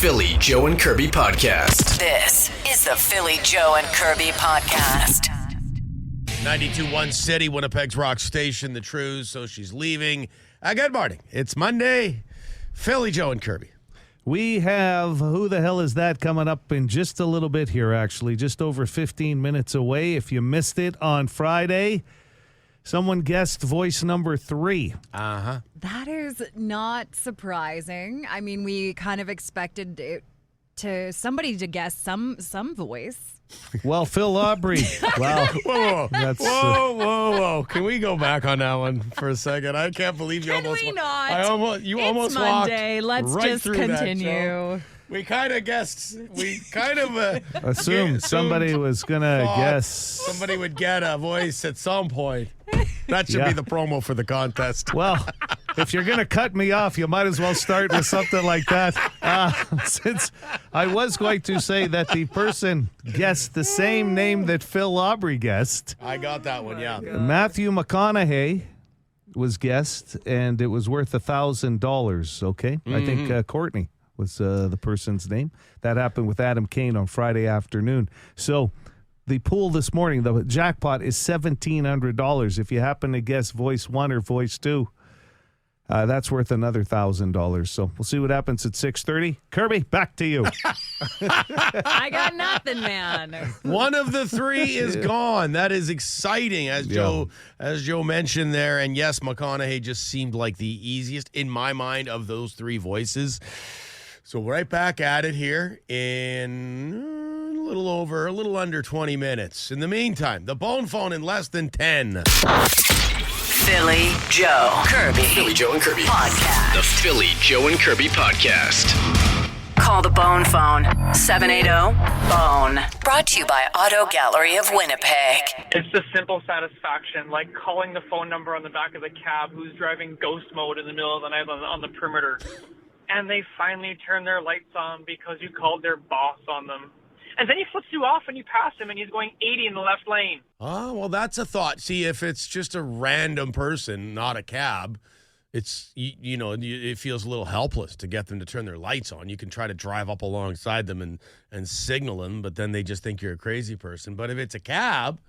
Philly Joe and Kirby podcast. This is the Philly Joe and Kirby podcast. 92.1 City, Winnipeg's rock station, the Trues, so she's leaving. Good morning. It's Monday. Philly Joe and Kirby. We have Who the Hell Is That coming up in just a little bit here, actually, just over 15 minutes away. If you missed it on Friday, someone guessed voice number 3. Uh-huh. That is not surprising. I mean, we kind of expected it to somebody to guess some voice. Well, Phil Aubrey. Wow. Whoa. Can we go back on that one for a second? I can't believe you Can almost... we not? You It's almost Monday. walked Let's right just through that, continue. Joe. We kind of guessed. We kind of... Assumed somebody was going to guess. Somebody would get a voice at some point. That should be the promo for the contest. Well, if you're going to cut me off, you might as well start with something like that. Since I was going to say that the person guessed the same name that Phil Aubrey guessed. I got that one, yeah. Matthew McConaughey was guessed, and it was worth $1,000, okay? Mm-hmm. I think Courtney was the person's name. That happened with Adam Kane on Friday afternoon. So the pool this morning, the jackpot is $1,700. If you happen to guess voice 1 or voice 2, that's worth another $1,000. So we'll see what happens at 6:30. Kirby, back to you. I got nothing, man. One of the 3 is gone. That is exciting, as Joe mentioned there. And yes, McConaughey just seemed like the easiest in my mind of those 3 voices. So right back at it here in a little under 20 minutes. In the meantime, the bone phone in less than 10. Philly Joe Kirby. Philly Joe and Kirby Podcast. The Philly Joe and Kirby podcast. Call the Bone Phone, 780-BONE. Brought to you by Auto Gallery of Winnipeg. It's the simple satisfaction, like calling the phone number on the back of the cab who's driving ghost mode in the middle of the night on the perimeter. And they finally turn their lights on because you called their boss on them. And then he flips you off and you pass him and he's going 80 in the left lane. Oh, well, that's a thought. See, if it's just a random person, not a cab, it's, it feels a little helpless to get them to turn their lights on. You can try to drive up alongside them and signal them, but then they just think you're a crazy person. But if it's a cab,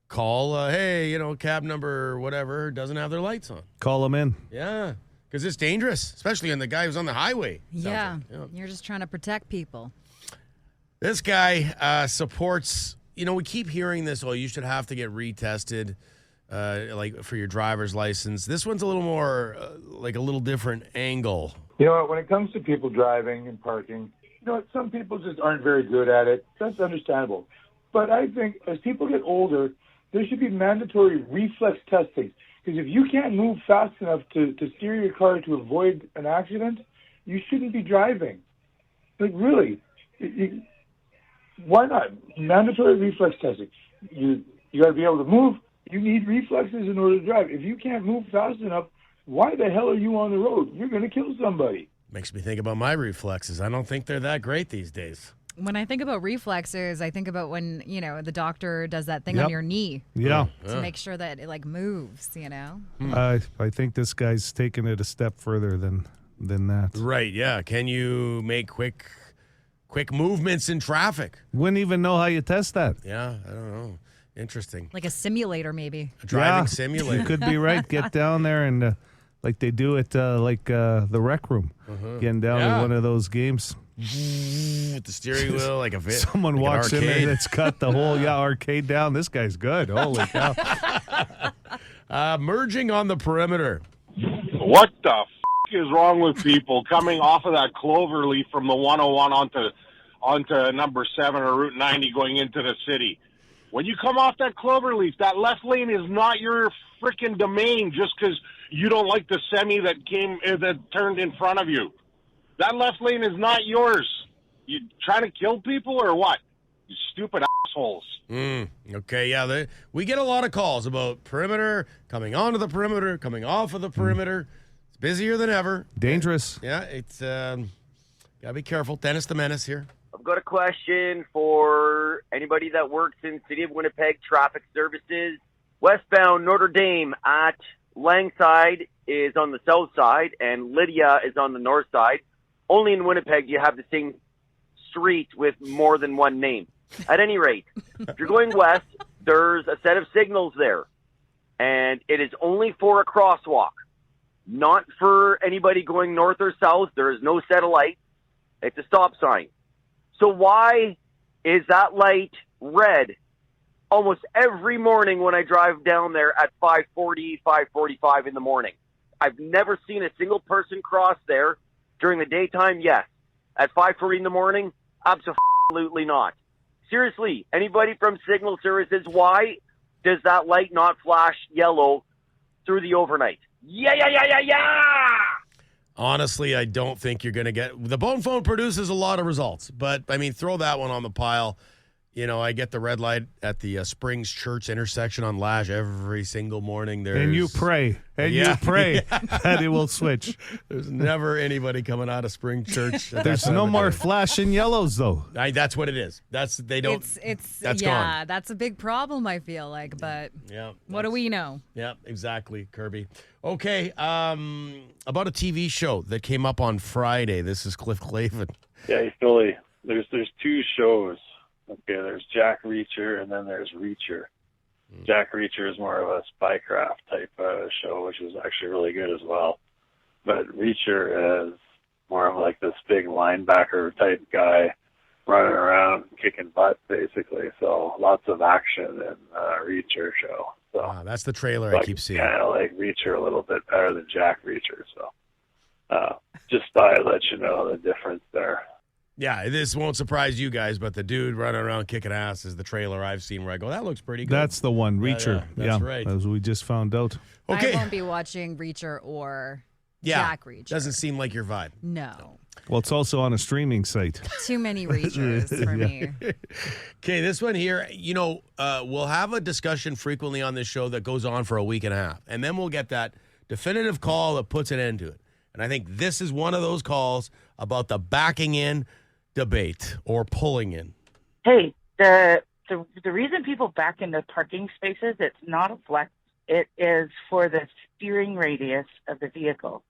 call, hey, cab number whatever doesn't have their lights on. Call them in. Yeah, because it's dangerous, especially in the guy who's on the highway. Yeah, you're just trying to protect people. This guy supports, we keep hearing this, you should have to get retested, like for your driver's license. This one's a little more, like a little different angle. You know what, when it comes to people driving and parking, some people just aren't very good at it. That's understandable. But I think as people get older, there should be mandatory reflex testing. Because if you can't move fast enough to steer your car to avoid an accident, you shouldn't be driving. Like, really. Why not? Mandatory reflex testing. You got to be able to move. You need reflexes in order to drive. If you can't move fast enough, why the hell are you on the road? You're going to kill somebody. Makes me think about my reflexes. I don't think they're that great these days. When I think about reflexes, I think about when, the doctor does that thing on your knee. Yeah. To make sure that it, moves, I think this guy's taking it a step further than that. Right, yeah. Can you make quick movements in traffic? Wouldn't even know how you test that. Yeah, I don't know. Interesting. Like a simulator, maybe. A driving simulator. You could be right. Get down there and like they do at the rec room. Getting down to one of those games. With the steering wheel, like a Someone walks in there that's got the whole arcade down. This guy's good. Holy cow. Merging on the perimeter. What the is wrong with people coming off of that cloverleaf from the 101 onto number 7 or Route 90 going into the city? When you come off that cloverleaf, that left lane is not your freaking domain just because you don't like the semi that turned in front of you. That left lane is not yours. You trying to kill people or what? You stupid assholes. Okay, yeah. We get a lot of calls about perimeter, coming onto the perimeter, coming off of the perimeter. It's busier than ever. Dangerous. Yeah, it's gotta be careful. Dennis the Menace here. I've got a question for anybody that works in City of Winnipeg Traffic Services. Westbound Notre Dame at Langside is on the south side, and Lydia is on the north side. only in Winnipeg do you have the same street with more than one name. At any rate, if you're going west, there's a set of signals there, and it is only for a crosswalk, not for anybody going north or south. There is no set of lights. It's a stop sign. So why is that light red almost every morning when I drive down there at 5:40, 5:45 in the morning? I've never seen a single person cross there. During the daytime, yes. At 5:40 in the morning, absolutely not. Seriously, anybody from Signal Services, why does that light not flash yellow through the overnight? Yeah! Honestly, I don't think you're going to get... The Bone Phone produces a lot of results, but, I mean, throw that one on the pile. You know, I get the red light at the Springs Church intersection on Lash every single morning. And you pray. You pray that it will switch. There's never anybody coming out of Spring Church. There's no more flashing yellows, though. That's what it is. That's That's gone. That's a big problem, I feel like, but what do we know? Yeah, exactly, Kirby. Okay, about a TV show that came up on Friday. This is Cliff Clavin. Yeah, Philly. There's two shows. Okay, there's Jack Reacher and then there's Reacher. Jack Reacher is more of a spycraft type show, which is actually really good as well. But Reacher is more of like this big linebacker type guy running around kicking butt, basically. So lots of action in Reacher show. So that's the trailer I keep seeing. Kind of like Reacher a little bit better than Jack Reacher. So just thought I'd let you know the difference there. Yeah, this won't surprise you guys, but the dude running around kicking ass is the trailer I've seen where I go, that looks pretty good. That's the one, Reacher. That's right. As we just found out. Okay. I won't be watching Reacher or Jack Reacher. Doesn't seem like your vibe. No. Well, it's also on a streaming site. Too many Reachers for me. Okay, this one here, you know, we'll have a discussion frequently on this show that goes on for a week and a half, and then we'll get that definitive call that puts an end to it. And I think this is one of those calls about the backing in debate or pulling in. Hey, the reason people back into parking spaces, it's not a flex. It is for the steering radius of the vehicle.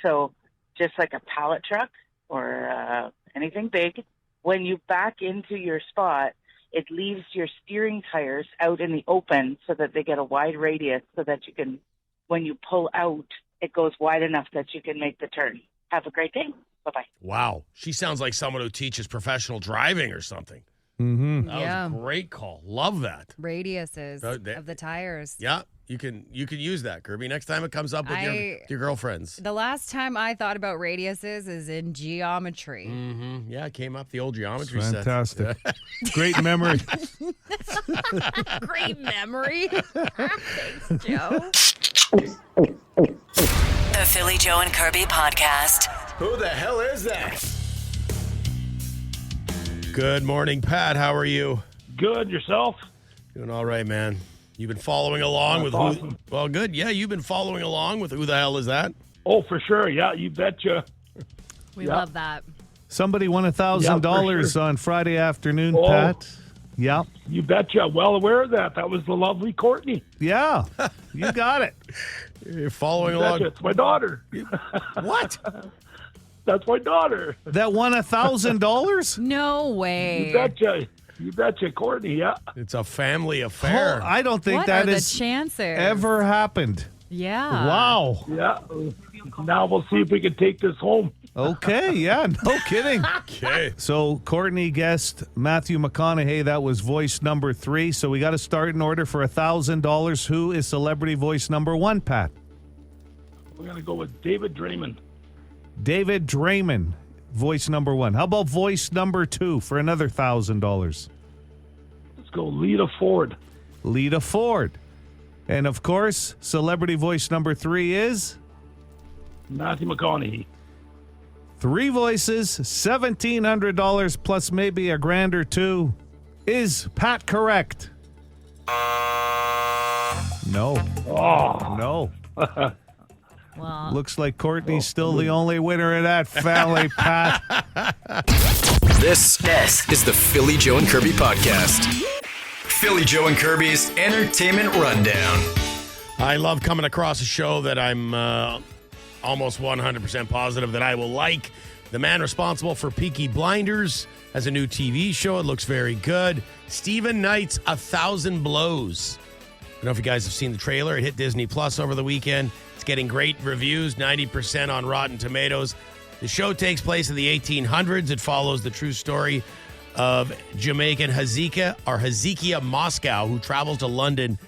So just like a pallet truck or anything big, when you back into your spot, it leaves your steering tires out in the open so that they get a wide radius so that you can, when you pull out, it goes wide enough that you can make the turn. Have a great day. Bye-bye. Wow. She sounds like someone who teaches professional driving or something. Mm-hmm. That was a great call. Love that. Radiuses of the tires. Yeah, you can use that, Kirby. Next time it comes up with your girlfriends. The last time I thought about radiuses is in geometry. Mm-hmm. Yeah, it came up the old geometry Fantastic. set. Great memory. Great memory. Thanks, Joe. The Philly Joe and Kirby podcast. Who the hell is that? Good morning, Pat. How are you? Good. Yourself? Doing all right, man. You've been following along with awesome. who? Well, good. Yeah, you've been following along with who the hell is that? Oh, for sure. Yeah, you betcha. We love that. Somebody won $1,000 on Friday afternoon, Pat. Yeah. You betcha. Well aware of that. That was the lovely Courtney. Yeah. You got it. You're following along. It's my daughter. What? That's my daughter. That won $1,000? No way. You betcha. You betcha, Courtney. Yeah. It's a family affair. Oh, I don't think What that are the has chances? ever happened. Yeah. Wow. Yeah. Now we'll see if we can take this home. Okay, yeah, no kidding. Okay. So Courtney guessed Matthew McConaughey. That was voice number 3. So we got to start in order for $1,000. Who is celebrity voice number 1, Pat? We're going to go with David Draymond. David Draymond, voice number 1. How about voice number 2 for another $1,000? Let's go Lita Ford. Lita Ford. And of course, celebrity voice number 3 is? Matthew McConaughey. 3 voices, $1,700 plus maybe a grand or two. Is Pat correct? No. Oh. No. Well, Looks like Courtney's still the only winner of that family, Pat. This is the Philly Joe and Kirby podcast. Philly Joe and Kirby's Entertainment Rundown. I love coming across a show that I'm almost 100% positive that I will like. The man responsible for Peaky Blinders has a new TV show. It looks very good. Stephen Knight's 1,000 Blows. I don't know if you guys have seen the trailer. It hit Disney Plus over the weekend. It's getting great reviews, 90% on Rotten Tomatoes. The show takes place in the 1800s. It follows the true story of Jamaican Hezekiah Moscow, who travels to London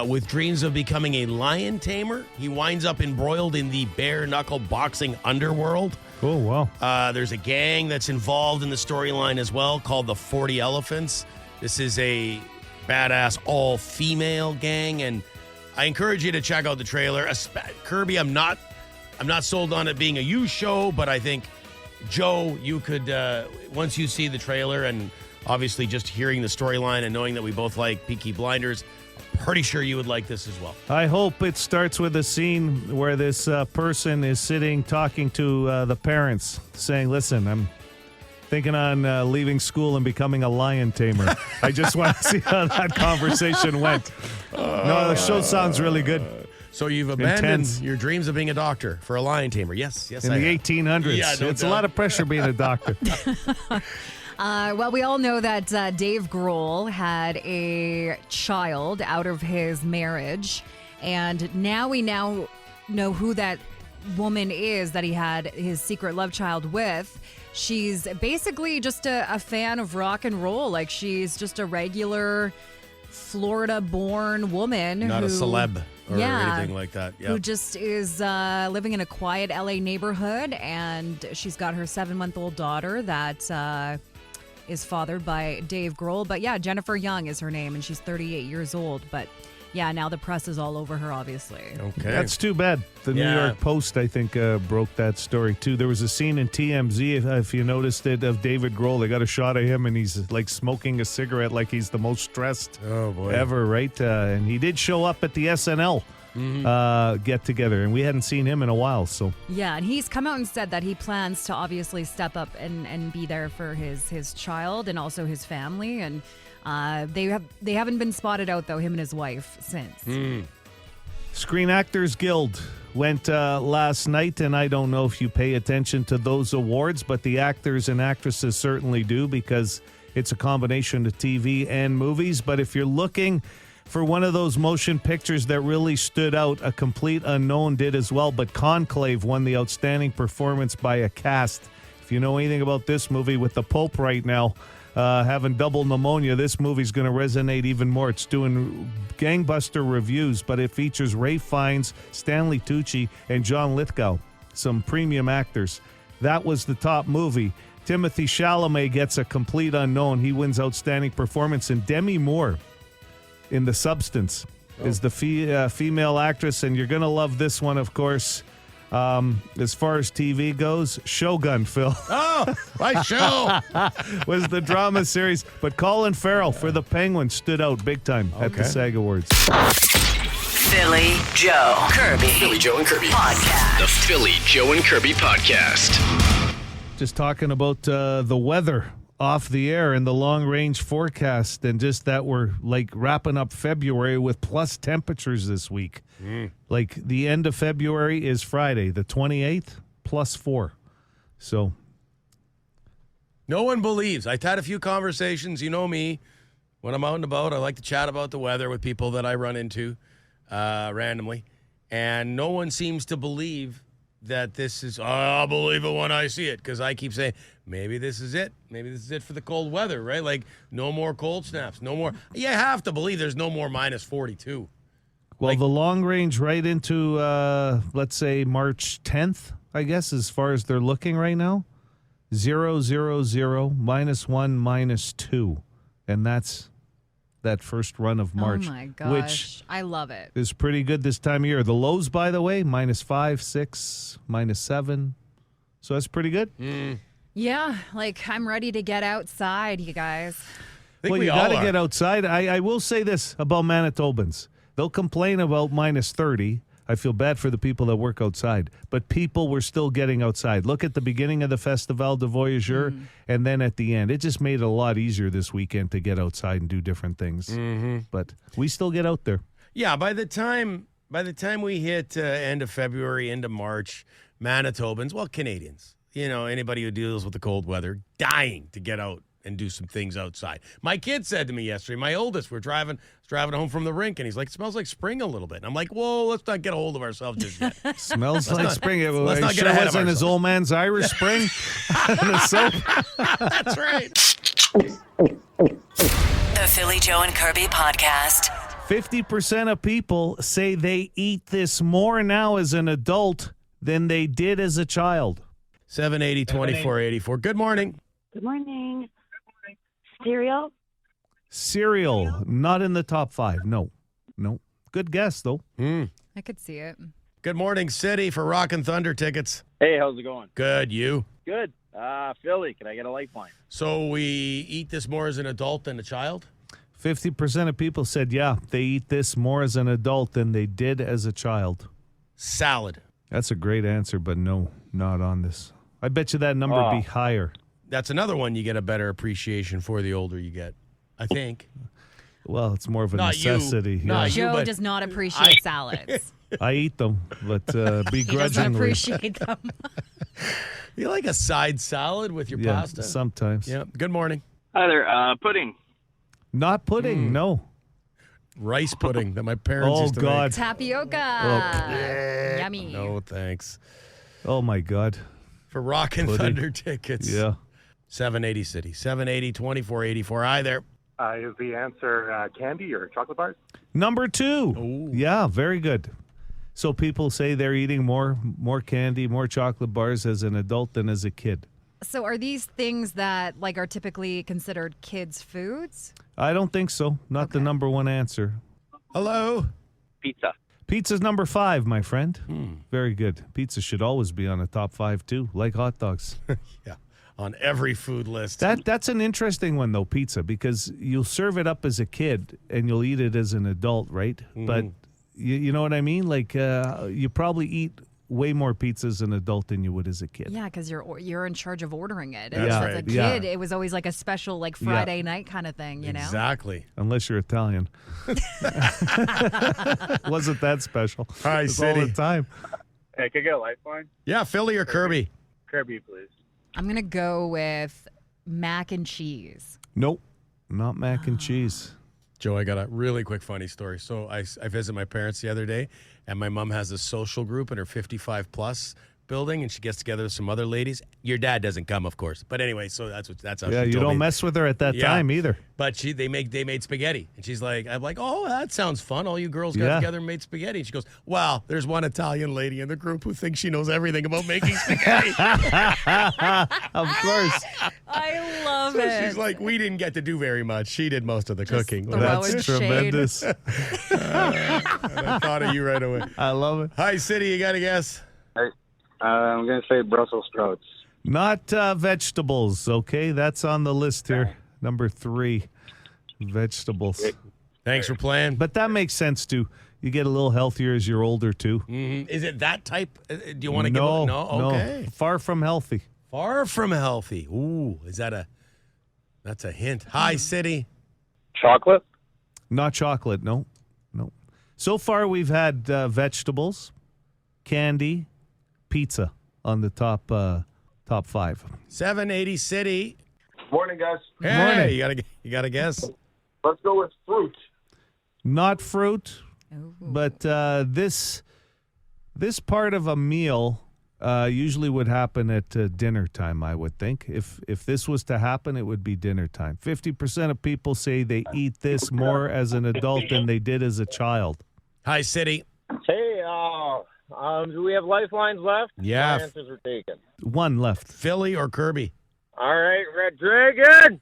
with dreams of becoming a lion tamer. He winds up embroiled in the bare-knuckle boxing underworld. Oh, wow. There's a gang that's involved in the storyline as well called the 40 Elephants. This is a badass all-female gang, and I encourage you to check out the trailer. Kirby, I'm not sold on it being a you show, but I think, Joe, you could, once you see the trailer and obviously just hearing the storyline and knowing that we both like Peaky Blinders, I'm pretty sure you would like this as well. I hope it starts with a scene where this person is sitting talking to the parents saying, listen, I'm thinking on leaving school and becoming a lion tamer. I just want to see how that conversation went. No, the show sounds really good. So you've abandoned Intense. your dreams of being a doctor for a lion tamer. Yes, In the 1800s. Yeah, no It's doubt. a lot of pressure being a doctor. Well, we all know that Dave Grohl had a child out of his marriage, and now we know who that woman is that he had his secret love child with. She's basically just a fan of rock and roll. Like, she's just a regular Florida-born woman. Not a celeb or Yeah. anything like that. Yeah. Who just is living in a quiet LA neighborhood, and she's got her 7-month-old daughter that is fathered by Dave Grohl. But yeah, Jennifer Young is her name, and she's 38 years old. But yeah, now the press is all over her, obviously. Okay. That's too bad. The New Yeah. York Post, I think, broke that story, too. There was a scene in TMZ, if you noticed it, of David Grohl. They got a shot of him, and he's, like, smoking a cigarette like he's the most stressed ever, right? And he did show up at the SNL get-together, and we hadn't seen him in a while, so... Yeah, and he's come out and said that he plans to obviously step up and be there for his child and also his family. And they haven't been spotted out, though, him and his wife, since. Screen Actors Guild went last night, and I don't know if you pay attention to those awards, but the actors and actresses certainly do, because it's a combination of TV and movies. But if you're looking for one of those motion pictures that really stood out, a complete unknown did as well, but Conclave won the outstanding performance by a cast. If you know anything about this movie, with the Pope right now having double pneumonia, this movie's going to resonate even more. It's doing gangbuster reviews, but it features Ray Fiennes, Stanley Tucci, and John Lithgow, some premium actors. That was the top movie. Timothée Chalamet gets a complete unknown. He wins outstanding performance, and Demi Moore in The Substance is the female actress, and you're going to love this one, of course. As far as TV goes, Shogun, Phil. Oh, my show was the drama series, but Colin Farrell for The Penguin stood out big time at the SAG Awards. Philly Joe Kirby. Philly Joe and Kirby Podcast. The Philly Joe and Kirby podcast. Just talking about the weather off the air and the long range forecast, and just that we're like wrapping up February with plus temperatures this week. Like the end of February is Friday, the 28th, +4. So no one believes. I've had a few conversations. You know me. When I'm out and about, I like to chat about the weather with people that I run into randomly. And no one seems to believe that this is, I'll believe it when I see it. Because I keep saying, maybe this is it. Maybe this is it for the cold weather, right? Like, no more cold snaps. No more. You have to believe there's no more minus 42. Well, the long range right into, let's say, March 10th, I guess, as far as they're looking right now. 0, 0, 0, -1, -2. And that's that first run of March. Oh, my gosh. Which I love it. is pretty good this time of year. The lows, by the way, -5, 6, -7. So that's pretty good. Yeah, like, I'm ready to get outside, you guys. Well, you got to get outside. I will say this about Manitobans. They'll complain about -30. I feel bad for the people that work outside, but people were still getting outside. Look at the beginning of the Festival de Voyageurs, and then at the end. It just made it a lot easier this weekend to get outside and do different things. But we still get out there. Yeah, by the time we hit end of February, into March, Manitobans, well, Canadians, anybody who deals with the cold weather, dying to get out and do some things outside. My kid said to me yesterday, my oldest, we're driving home from the rink, and he's like, it smells like spring a little bit. And I'm like, whoa, let's not get a hold of ourselves just yet. Smells like spring. let's not Sure get ahead of wasn't his old man's Irish Spring. That's right. The Philly Joe and Kirby podcast. 50% of people say they eat this more now as an adult than they did as a child. 780-2484. Good morning. Good morning. Cereal? Cereal, not in the top 5. No. Good guess, though. I could see it. Good morning, City, for Rockin' Thunder tickets. Hey, how's it going? Good, you? Good. Philly, can I get a lifeline? So we eat this more as an adult than a child? 50% of people said, yeah, they eat this more as an adult than they did as a child. Salad. That's a great answer, but no, not on this. I bet you that number would be higher. That's another one you get a better appreciation for the older you get, I think. Well, it's more of a Not you. necessity. Not you, Joe but does not appreciate salads. I eat them, but begrudgingly. He doesn't appreciate them. You like a side salad with your pasta? Sometimes. Yeah. Good morning. Hi there. Pudding. Not pudding, no. Rice pudding that my parents used to God. Tapioca. Yummy. No, thanks. Oh, my God. For Rockin' Thunder tickets. Yeah. 780 City. 780-2484. Hi there. Is the answer candy or chocolate bars? Number 2. Ooh. Yeah, very good. So people say they're eating more candy, more chocolate bars as an adult than as a kid. So are these things that are typically considered kids' foods? I don't think so. Not the number 1 answer. Hello. Pizza. Pizza's number 5, my friend. Very good. Pizza should always be on the top 5 too, like hot dogs. Yeah, on every food list. That's an interesting one though, pizza, because you'll serve it up as a kid and you'll eat it as an adult, right? But you know what I mean? You probably eat way more pizza as an adult than you would as a kid. Yeah, because you're in charge of ordering it. That's As right. a kid, it was always like a special Friday night kind of thing, you know? Exactly. Unless you're Italian. Wasn't that special? Hi, It's all City. the time. Hey, can I get a lifeline? Yeah, Philly or Kirby? Kirby, please. I'm going to go with mac and cheese. Nope. Not mac and cheese. Joe, I got a really quick funny story. So I visited my parents the other day, and my mom has a social group in her 55-plus building, and she gets together with some other ladies. Your dad doesn't come, of course. But anyway, so that's how Yeah, she you told don't me. mess with her at that time either. But they made spaghetti, and she's like, I'm like, oh, that sounds fun. All you girls got together and made spaghetti. And she goes, well, there's one Italian lady in the group who thinks she knows everything about making spaghetti. Of course. I love So it. she's like, we didn't get to do very much. She did most of the cooking. throw That's in shade. tremendous. And I thought of you right away. I love it. Hi, City. You got a guess? I'm going to say Brussels sprouts. Not vegetables, okay? That's on the list here. Number 3, vegetables. Thanks for playing. But that makes sense, too. You get a little healthier as you're older, too. Is it that type? Do you want to No, give it? No? Okay. Far from healthy. Far from healthy. Ooh, that's a hint. Hi, City. Chocolate? Not chocolate, no. So far, we've had vegetables, candy, pizza on the top 5. 780 City. Morning, guys. Hey, Morning. you got a guess? Let's go with fruit. Not fruit, Ooh. but this part of a meal usually would happen at dinner time, I would think. If this was to happen, it would be dinner time. 50% of people say they eat this more as an adult than they did as a child. Hi, City. Hey, do we have lifelines left? Yeah. My answers were taken. 1 left. Philly or Kirby? All right, Red Dragon.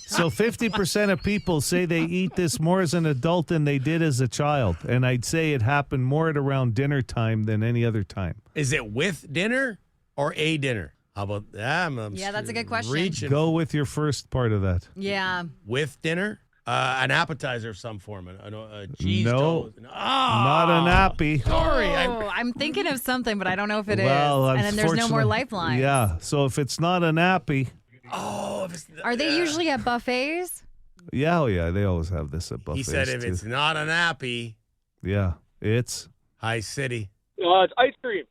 So 50% of people say they eat this more as an adult than they did as a child. And I'd say it happened more at around dinner time than any other time. Is it with dinner or a dinner? How about that? Yeah, that's a good question. Reaching. Go with your first part of that. Yeah. With dinner? An appetizer of some form. A cheese No, toast. not an appy. Sorry. I'm thinking of something, but I don't know if it is. Well, And then there's no more unfortunately- lifelines. Yeah, so if it's not an appy, Are they usually at buffets? yeah, they always have this at buffets. He said if too. it's not an appy, Yeah, it's Hi, City. It's ice cream.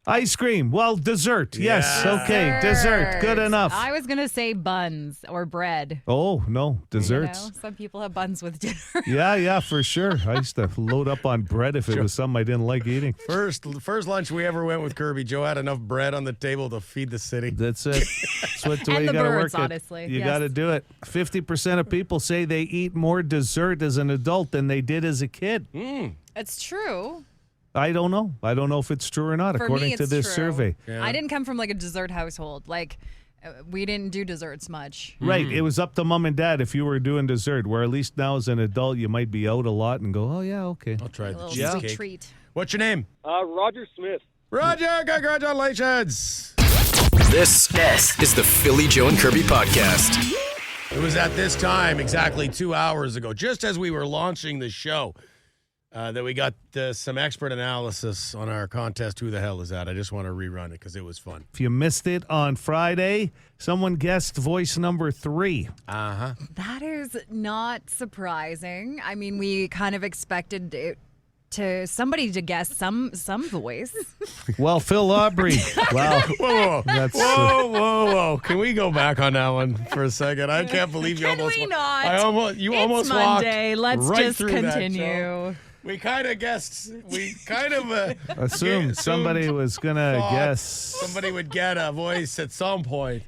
Ice cream. Well, dessert. Yes. Okay. Dessert. Good enough. I was going to say buns or bread. Oh, no. Desserts. You know, some people have buns with dinner. Yeah, for sure. I used to load up on bread if it was something I didn't like eating. First lunch we ever went with Kirby, Joe had enough bread on the table to feed the city. That's it. That's the way you got to work honestly. it. You got to do it. 50% of people say they eat more dessert as an adult than they did as a kid. It's true. I don't know. I don't know if it's true or not, For according me, to it's this true. survey. Yeah. I didn't come from like a dessert household. Like, we didn't do desserts much. Right. It was up to mom and dad if you were doing dessert, where at least now as an adult, you might be out a lot and go, oh, yeah, okay. I'll try A the little cheesecake. sweet treat. What's your name? Roger Smith. Roger, congratulations. This is the Philly Joe and Kirby podcast. It was at this time, exactly 2 hours ago, just as we were launching the show, that we got some expert analysis on our contest. Who the hell is that? I just want to rerun it because it was fun. If you missed it on Friday, someone guessed voice number 3. Uh-huh. That is not surprising. I mean, we kind of expected it to somebody to guess some voice. Well, Phil Aubrey. Wow. Whoa. That's, Whoa. Can we go back on that one for a second? I can't believe you Can almost... we not? You It's almost Monday. walked Let's right just through that, continue. Joe. We kind of guessed. We kind of assumed somebody was going to guess. Somebody would get a voice at some point.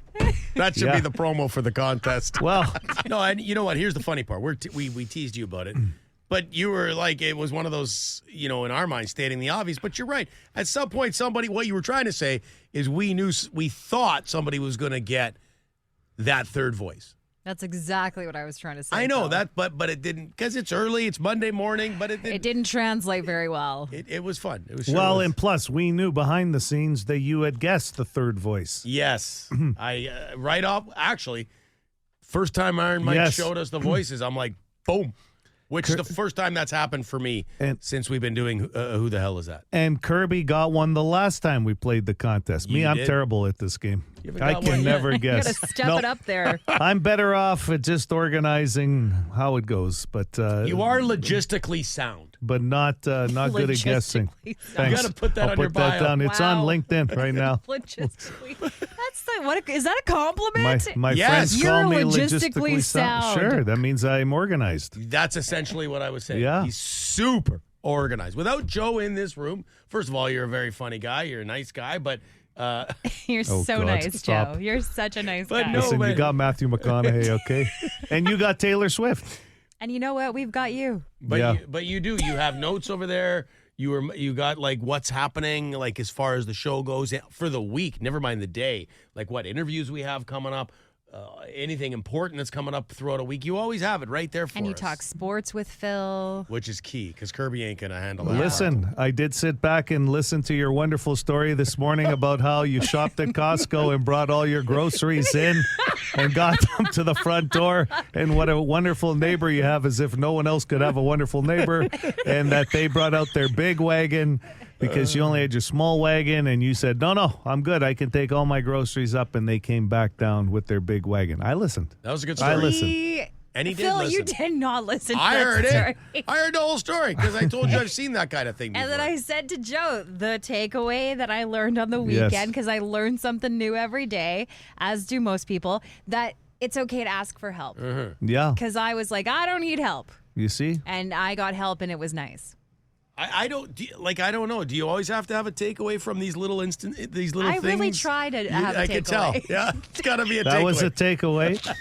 That should be the promo for the contest. Well, no, and you know what? Here's the funny part. We teased you about it. But you were like, it was one of those, in our mind, stating the obvious. But you're right. At some point, what you were trying to say is we thought somebody was going to get that third voice. That's exactly what I was trying to say. I know Phil. that, but it didn't, because it's early, it's Monday morning, but It didn't translate very well. It was fun. It was and plus, we knew behind the scenes that you had guessed the third voice. Yes. I right off, actually, first time Iron Mike showed us the voices, I'm like, boom. Which is the first time that's happened for me since we've been doing Who the Hell Is That? And Kirby got one the last time we played the contest. I'm terrible at this game. I can never guess. You got to step it up there. I'm better off at just organizing how it goes. But you are logistically sound. But not good at guessing. Thanks. You got to put that I'll on put your bio. that down. It's on LinkedIn right now. Logistically. Is that a compliment? My friends call me You're logistically sound. Sure, that means I'm organized. That's essentially what I was saying. Yeah. He's super organized. Without Joe in this room, first of all, you're a very funny guy. You're a nice guy, but... You're so nice, stop. Joe. You're such a nice But guy. no, Listen, you got Matthew McConaughey, okay? And you got Taylor Swift. And you know what? We've got you. But you do. You have notes over there. You got like what's happening, like as far as the show goes for the week. Never mind the day. Like what interviews we have coming up. Anything important that's coming up throughout a week, you always have it right there for us. And you talk sports with Phil. Which is key, because Kirby ain't going to handle that. Listen, I did sit back and listen to your wonderful story this morning about how you shopped at Costco and brought all your groceries in and got them to the front door, and what a wonderful neighbor you have, as if no one else could have a wonderful neighbor, and that they brought out their big wagon because you only had your small wagon, and you said, no, I'm good. I can take all my groceries up, and they came back down with their big wagon. I listened. That was a good story. I listened. And he did Phil, listen. you did not listen to I that heard story. it. I heard the whole story because I told you I've seen that kind of thing before. And then I said to Joe, the takeaway that I learned on the weekend, because I learn something new every day, as do most people, that it's okay to ask for help. Yeah. Because I was like, I don't need help. You see? And I got help, and it was nice. I don't know. Do you always have to have a takeaway from these little things? I really try to have a takeaway. I can tell. Yeah, it's got to be a takeaway. That was a takeaway.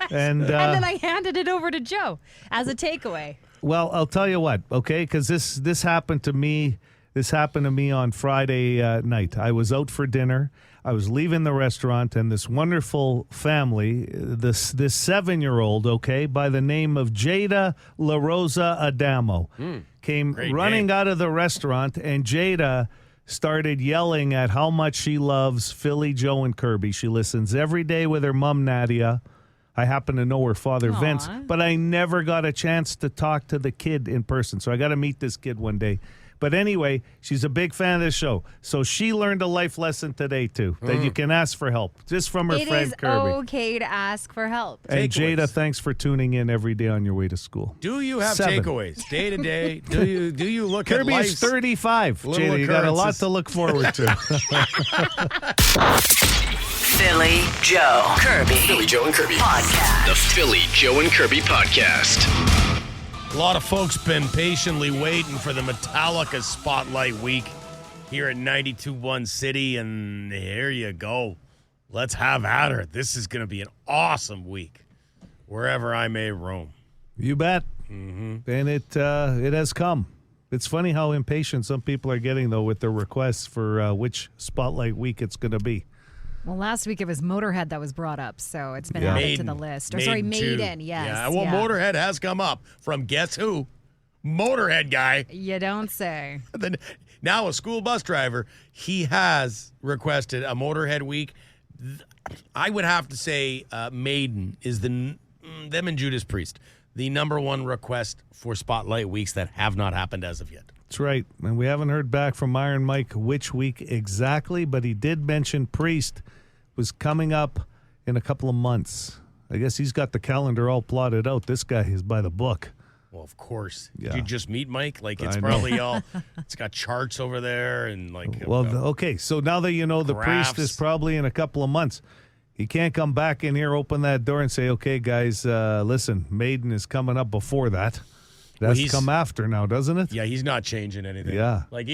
And then I handed it over to Joe as a takeaway. Well, I'll tell you what, okay? Because this happened to me. This happened to me on Friday night. I was out for dinner. I was leaving the restaurant, and this wonderful family, this 7-year-old, okay, by the name of Jada La Rosa Adamo, came running out of the restaurant, and Jada started yelling at how much she loves Philly, Joe, and Kirby. She listens every day with her mom, Nadia. I happen to know her father, Vince, but I never got a chance to talk to the kid in person. So I got to meet this kid one day. But anyway, she's a big fan of this show. So she learned a life lesson today, too, that you can ask for help, just from her friend Kirby. It is okay to ask for help. And Jada, thanks for tuning in every day on your way to school. Do you have 7. takeaways day to day? Do you look Kirby at is 35. little Jada, you got a lot occurrences? to look forward to. Philly Joe Kirby. Philly Joe and Kirby. Podcast. The Philly Joe and Kirby Podcast. A lot of folks been patiently waiting for the Metallica Spotlight Week here at 92.1 City, and here you go. Let's have at her. This is going to be an awesome week, wherever I may roam. You bet. Mm-hmm. And it has come. It's funny how impatient some people are getting, though, with their requests for which Spotlight Week it's going to be. Well, last week it was Motorhead that was brought up, so it's been Yeah. added to the list. Or sorry, Maiden. too. Yes. Yeah, well, Motorhead has come up from guess who? Motorhead guy. You don't say. Then now a school bus driver. He has requested a Motorhead week. I would have to say Maiden is them and Judas Priest, the number one request for Spotlight weeks that have not happened as of yet. That's right. And we haven't heard back from Iron Mike which week exactly, but he did mention Priest was coming up in a couple of months. I guess he's got the calendar all plotted out. This guy is by the book. Well, of course. Yeah. Did you just meet Mike? Like, it's I know. probably all, it's got charts over there and like. Well, okay. So now that you know the Priest is graphs. probably in a couple of months, he can't come back in here, open that door, and say, okay, guys, listen, Maiden is coming up before that. That's come after now, doesn't it? Yeah, he's not changing anything. Yeah. Like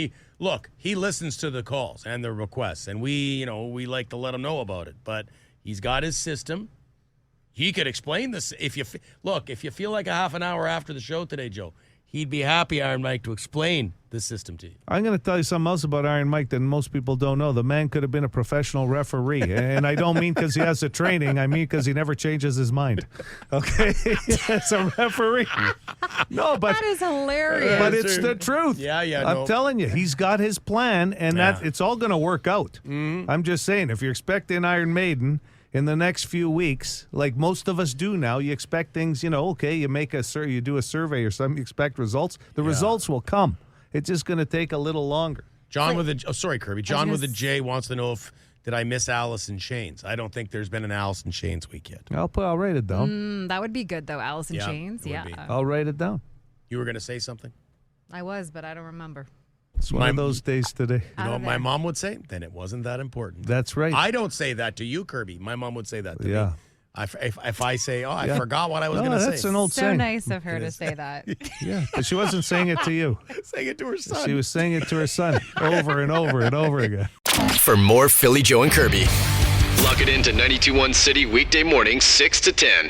he listens to the calls and the requests, and we like to let him know about it. But he's got his system. He could explain this if you feel like a half an hour after the show today, Joe, he'd be happy, Iron Mike, to explain the system to you. I'm going to tell you something else about Iron Mike that most people don't know. The man could have been a professional referee. And I don't mean because he has the training. I mean because he never changes his mind. Okay? As a referee. No, but That is hilarious. But it's the truth. Yeah, I'm telling you, he's got his plan, and that it's all going to work out. Mm-hmm. I'm just saying, if you're expecting Iron Maiden in the next few weeks, like most of us do now, you expect things, you do a survey or something, you expect results. The results will come. It's just going to take a little longer. Kirby. John with a J wants to know did I miss Alice in Chains? I don't think there's been an Alice in Chains week yet. I'll write it down. That would be good, though. Alice in Chains. it would Yeah. be. I'll write it down. You were going to say something? I was, but I don't remember. It's one of those days today. You know what my mom would say? Then it wasn't that important. That's right. I don't say that to you, Kirby. My mom would say that to me. Yeah. If I say, I Yeah. forgot what I was going to say. That's an old So saying. nice of her to say that. Yeah, but she wasn't saying it to you. Saying it to her son. She was saying it to her son over and over and over again. For more Philly Joe and Kirby, log it into 92.1 City weekday mornings 6 to 10.